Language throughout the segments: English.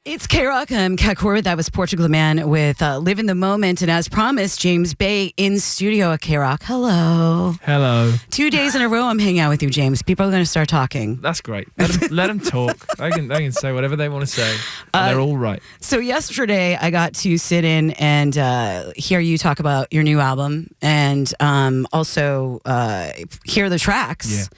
It's KROQ. I'm Kat Corbett. That was Portugal the Man with Live in the Moment. And as promised, James Bay in studio at KROQ. Hello. Hello. 2 days in a row I'm hanging out with you, James. People are going to start talking. That's great. Let them talk. They can say whatever they want to say. And they're all right. So yesterday I got to sit in and hear you talk about your new album and also hear the tracks.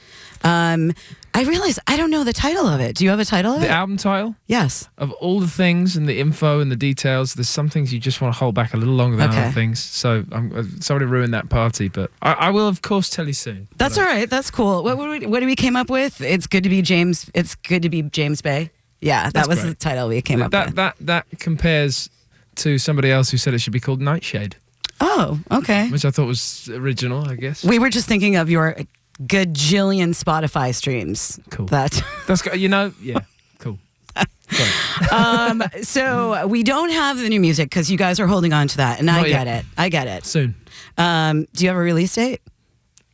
Yeah. I realized I don't know the title of it. Do you have a title of it? The album title? Yes. Of all the things and the info and the details, there's some things you just want to hold back a little longer than other things. So I'm sorry to ruin that party, but I will, of course, tell you soon. That's all right. That's cool. What do we came up with? It's good to be James. It's good to be James Bay. Yeah, that was great. The title we came up with. That compares to somebody else who said it should be called Nightshade. Oh, okay. Which I thought was original, I guess. We were just thinking of your gajillion Spotify streams. Cool. That's yeah, cool. So we don't have the new music because you guys are holding on to that, and I get it. Soon. Do you have a release date?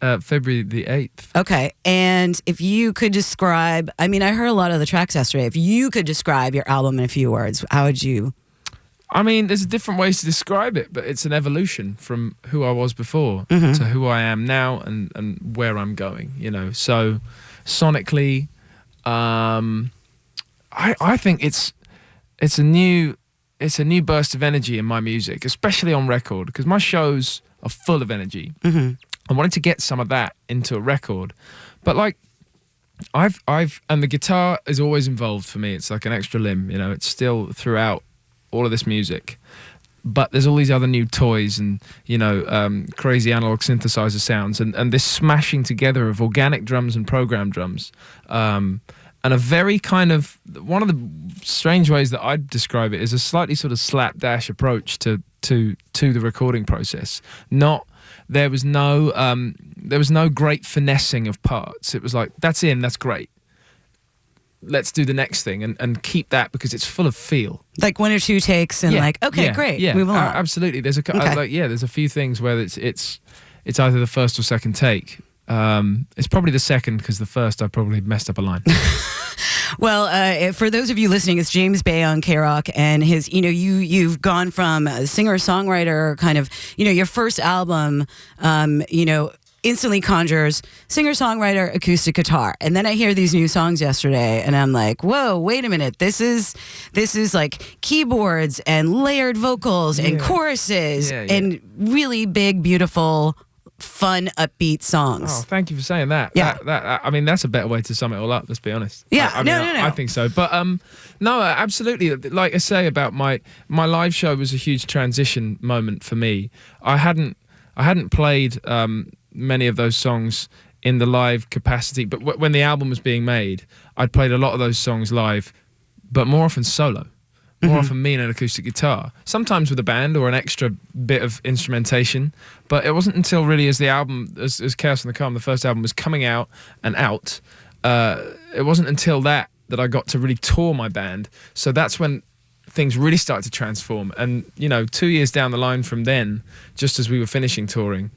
February the 8th. Okay, and if you could describe, I mean, I heard a lot of the tracks yesterday. If you could describe your album in a few words, how would you? I mean, there's different ways to describe it, but it's an evolution from who I was before to who I am now and where I'm going, you know. So sonically, I think it's a new burst of energy in my music, especially on record, because my shows are full of energy. I wanted to get some of that into a record, but like I've and the guitar is always involved for me. It's like an extra limb, you know. It's still throughout all of this music, but there's all these other new toys and, you know, crazy analog synthesizer sounds and this smashing together of organic drums and programmed drums, and a very kind of, one of the strange ways that I'd describe it is a slightly sort of slapdash approach to the recording process. There was no great finessing of parts. It was like, that's great. Let's do the next thing and keep that because it's full of feel. Like one or two takes and great, move along. Absolutely. There's a few things where it's either the first or second take. It's probably the second because the first I probably messed up a line. Well, for those of you listening, it's James Bay on KROQ, and his, you've gone from a singer-songwriter kind of, your first album, instantly conjures singer-songwriter acoustic guitar, and then I hear these new songs yesterday and I'm like, whoa, wait a minute, this is like keyboards and layered vocals and choruses and really big, beautiful, fun, upbeat songs. Oh, thank you for saying that. I mean, that's a better way to sum it all up, let's be honest. I think so, but no, absolutely. Like I say about my live show was a huge transition moment for me. I hadn't played many of those songs in the live capacity, but when the album was being made, I'd played a lot of those songs live, but more often solo, more often me and an acoustic guitar, sometimes with a band or an extra bit of instrumentation. But it wasn't until really as the album, as Chaos and the Calm, the first album, was coming out and out, it wasn't until that I got to really tour my band. So that's when things really started to transform. And 2 years down the line from then, just as we were finishing touring,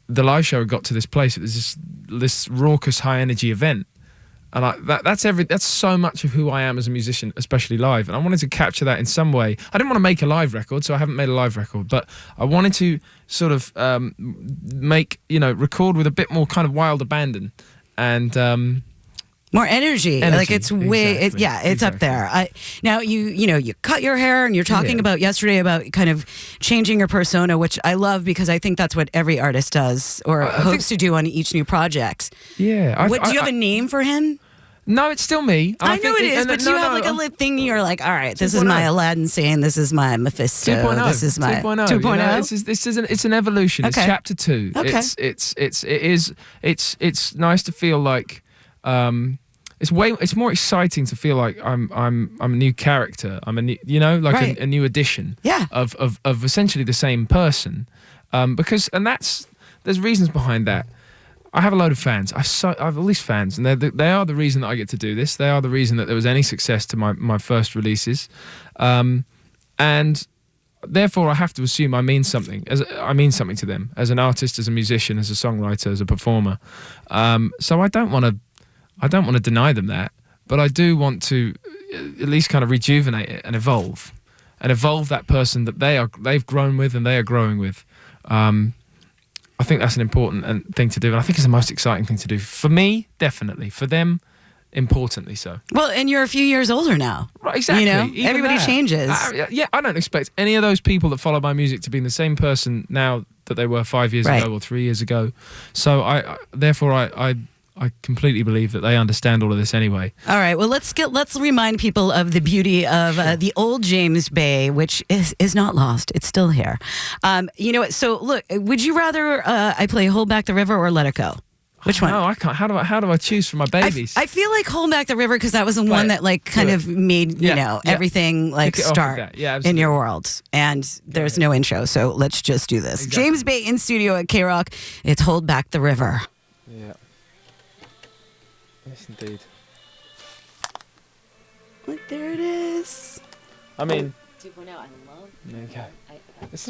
the live show got to this place. It was this raucous, high energy event, and that's so much of who I am as a musician, especially live. And I wanted to capture that in some way. I didn't want to make a live record, so I haven't made a live record. But I wanted to sort of record with a bit more kind of wild abandon and more energy. Like it's way, it's up there. Now you cut your hair, and you're talking about yesterday about kind of changing your persona, which I love because I think that's what every artist does or hopes to do on each new project. Yeah. Do you have a name for him? No, it's still me. I know it is, but do you have like a lit thing? You're like, all right, this is my Aladdin saying, this is my Mephisto. 2.0. This is my 2.0. It's an evolution. Okay. It's chapter 2. Okay. It's nice to feel like. It's more exciting to feel like I'm a new character. I'm a new, a new addition of essentially the same person. Because there's reasons behind that. I have a load of fans. I have all these fans, and they are the reason that I get to do this. They are the reason that there was any success to my first releases, and therefore I have to assume I mean something to them as an artist, as a musician, as a songwriter, as a performer. So I don't want to deny them that, but I do want to at least kind of rejuvenate it and evolve that person that they've grown with and they are growing with. I think that's an important thing to do, and I think it's the most exciting thing to do for me, definitely. For them, importantly so. Well, and you're a few years older now. Right, exactly. You know, Even everybody that. changes. Yeah, I don't expect any of those people that follow my music to be the same person now that they were 5 years ago or 3 years ago. So I completely believe that they understand all of this anyway. All right. Well, let's remind people of the beauty of the old James Bay, which is not lost. It's still here. You know what? So look, would you rather I play Hold Back the River or Let It Go? Which one? No, I can't. How do I choose for my babies? I feel like Hold Back the River because that was the one that like kind of made everything like start in your world. And there's no intro, so let's just do this. Exactly. James Bay in studio at KROQ. It's Hold Back the River. Yeah. Yes, indeed. Look, there it is. I mean, 2.0. I love. Okay.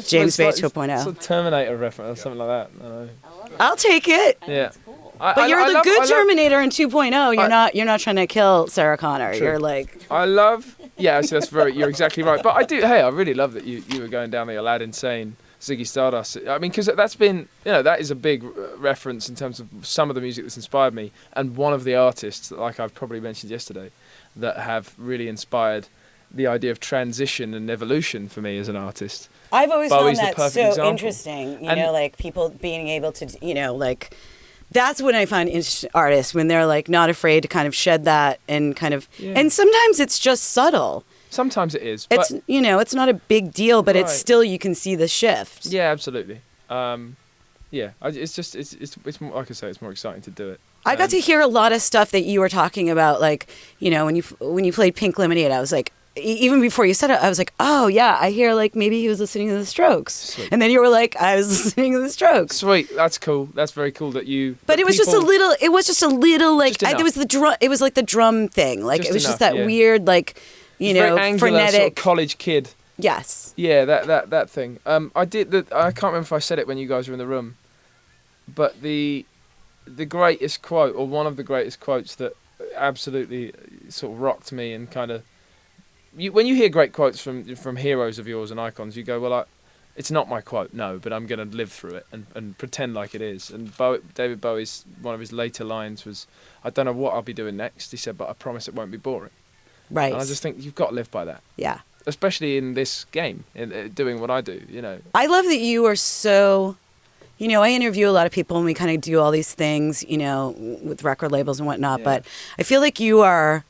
James Bay 2.0. It's a Terminator reference or something like that. I know. I'll take it. Yeah. Cool. But you're the good Terminator in 2.0. You're not trying to kill Sarah Connor. True. You're like. Yeah, so you're exactly right. But I really love that you were going down the Aladdin saying Ziggy Stardust. I mean, because that's been, that is a big reference in terms of some of the music that's inspired me, and one of the artists, like I've probably mentioned yesterday, that have really inspired the idea of transition and evolution for me as an artist. I've always Bowie's found that so example. Interesting, like people being able to, like, that's when I find artists, when they're like not afraid to kind of shed that and kind of, and sometimes it's just subtle. Sometimes it is. But it's, it's not a big deal, but it's still, you can see the shift. Yeah, absolutely. It's more, like I say, it's more exciting to do it. I got to hear a lot of stuff that you were talking about, like, when you played Pink Lemonade, I was like, even before you said it, I was like, oh yeah, I hear like maybe he was listening to the Strokes. Sweet. And then you were like, I was listening to the Strokes. Sweet, that's cool. That's very cool that you. But it was just a little. It was just a little like there was the drum. It was like the drum thing. Like it was just that weird like, very angular, frenetic sort of college kid. Yes. Yeah, that thing. I did that. I can't remember if I said it when you guys were in the room, but the greatest quote, or one of the greatest quotes that absolutely sort of rocked me and kind of. When you hear great quotes from heroes of yours and icons, you go, well, it's not my quote, no, but I'm going to live through it and pretend like it is. And David Bowie's, one of his later lines was, I don't know what I'll be doing next, he said, but I promise it won't be boring. Right. And I just think you've got to live by that. Yeah. Especially in this game, in doing what I do, I love that you are so... I interview a lot of people and we kind of do all these things, with record labels and whatnot, but I feel like you are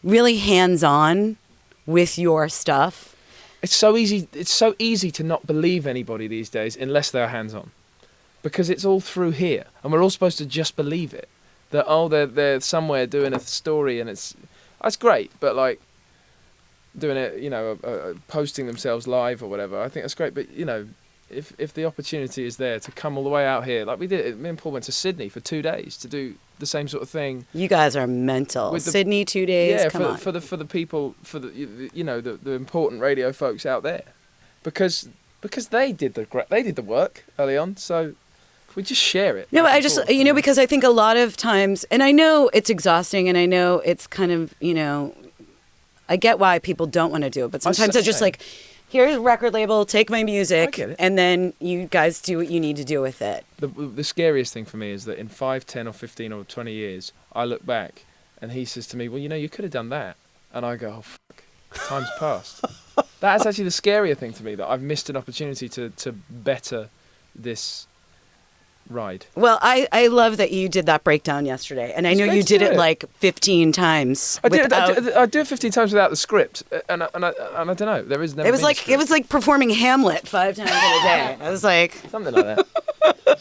really hands-on with your stuff. It's so easy to not believe anybody these days unless they're hands-on, because it's all through here and we're all supposed to just believe it, that they're somewhere doing a story and that's great, but like doing it, posting themselves live or whatever, I think that's great, but if the opportunity is there to come all the way out here, like we did, me and Paul went to Sydney for 2 days to do the same sort of thing. You guys are mental. Sydney 2 days. Yeah, come on. for the people, for the important radio folks out there, because they did the work early on. So if we just share it. No, I just because I think a lot of times, and I know it's exhausting, and I know it's kind of I get why people don't want to do it, but sometimes it's just like, here's a record label, take my music, and then you guys do what you need to do with it. The scariest thing for me is that in 5, 10 or 15 or 20 years, I look back and he says to me, well, you could have done that. And I go, oh, fuck, time's passed. That's actually the scarier thing to me, that I've missed an opportunity to better this ride. Well, I love that you did that breakdown yesterday, and I know you did it like 15 times. I do it 15 times without the script, and I don't know. There is never. It was like performing Hamlet 5 times in a day. I was like something like that.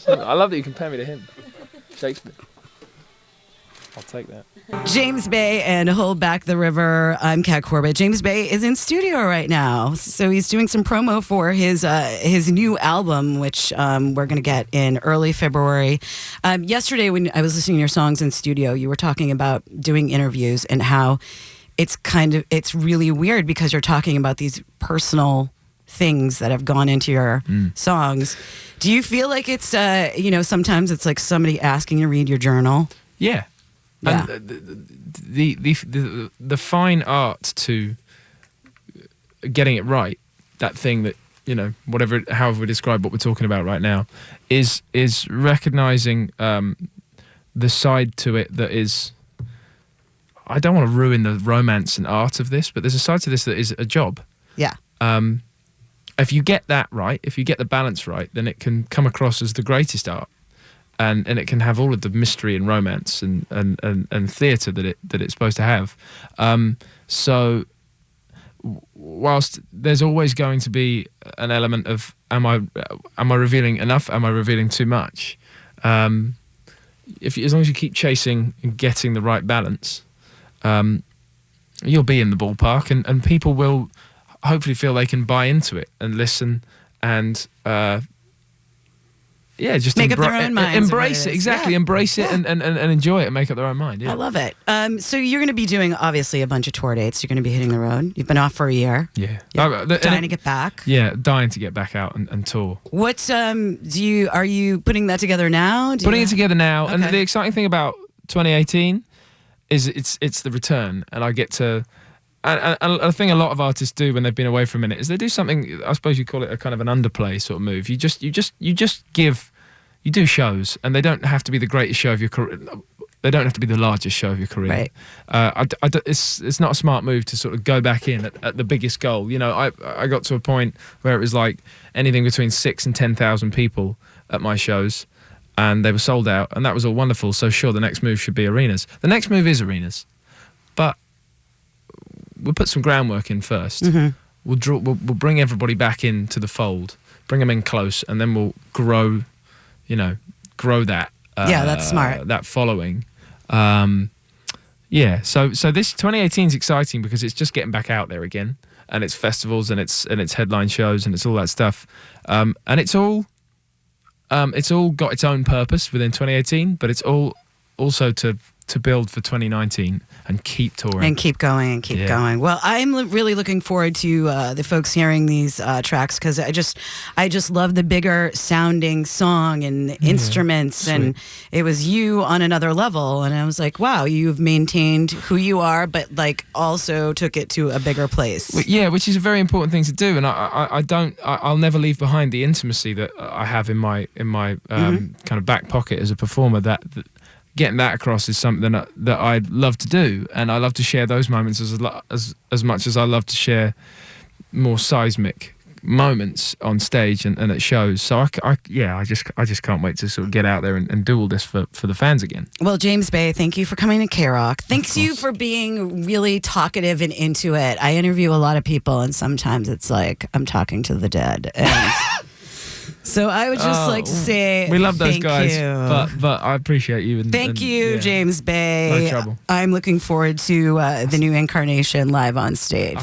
I love that you compare me to him, Shakespeare. I'll take that. James Bay and Hold Back the River. I'm Kat Corbett. James Bay is in studio right now, so he's doing some promo for his new album, which we're going to get in early February. Yesterday, when I was listening to your songs in studio, you were talking about doing interviews and how it's really weird because you're talking about these personal things that have gone into your songs. Do you feel like it's sometimes it's like somebody asking you to read your journal? Yeah. Yeah. And the fine art to getting it right, that thing that, you know, however we describe what we're talking about right now, is recognizing the side to it that is. I don't want to ruin the romance and art of this, but there's a side to this that is a job. Yeah. If you get that right, if you get the balance right, then it can come across as the greatest art, and it can have all of the mystery and romance and theatre that it's supposed to have. So whilst there's always going to be an element of am I revealing enough? Am I revealing too much? As long as you keep chasing and getting the right balance, you'll be in the ballpark, and people will hopefully feel they can buy into it and listen and just make up their own minds. Embrace it, exactly. Yeah. Embrace it and enjoy it and make up their own mind. Yeah. I love it. So you're going to be doing obviously a bunch of tour dates. You're going to be hitting the road. You've been off for a year. Yeah, dying to get back. Yeah, dying to get back out and tour. What are you putting that together now? Putting it together now, Okay. and the exciting thing about 2018 is it's the return, and I get to. And I think a lot of artists do when they've been away for a minute is they do something. I suppose you call it a kind of an underplay sort of move. You just do shows, and they don't have to be the greatest show of your career. They don't have to be the largest show of your career. Right. It's not a smart move to sort of go back in at the biggest goal. You know, I got to a point where it was like anything between 6,000 and 10,000 people at my shows, and they were sold out, and that was all wonderful. So sure, the next move should be arenas. The next move is arenas, but we'll put some groundwork in first. Mm-hmm. We'll bring everybody back into the fold, bring them in close, and then we'll grow that. That's smart. That following. So this 2018 is exciting because it's just getting back out there again, and it's festivals and it's headline shows and it's all that stuff, and it's all got its own purpose within 2018, but it's all also to build for 2019 and keep touring and keep going and keep going. Well, I'm really looking forward to the folks hearing these tracks, because I just love the bigger sounding song and the instruments, sweet. and it was you on another level, and I was like, wow, you've maintained who you are, but like also took it to a bigger place. Yeah, which is a very important thing to do, and I'll never leave behind the intimacy that I have in my kind of back pocket as a performer. That getting that across is something that I love to do, and I love to share those moments as much as I love to share more seismic moments on stage and at shows. So I just can't wait to sort of get out there and do all this for the fans again. Well, James Bay, thank you for coming to KROQ. Thanks you for being really talkative and into it. I interview a lot of people, and sometimes it's like I'm talking to the dead. And so I would just like to say we love those thank guys, you. but I appreciate you. Thank you, James Bay. No trouble. I'm looking forward to the new incarnation live on stage.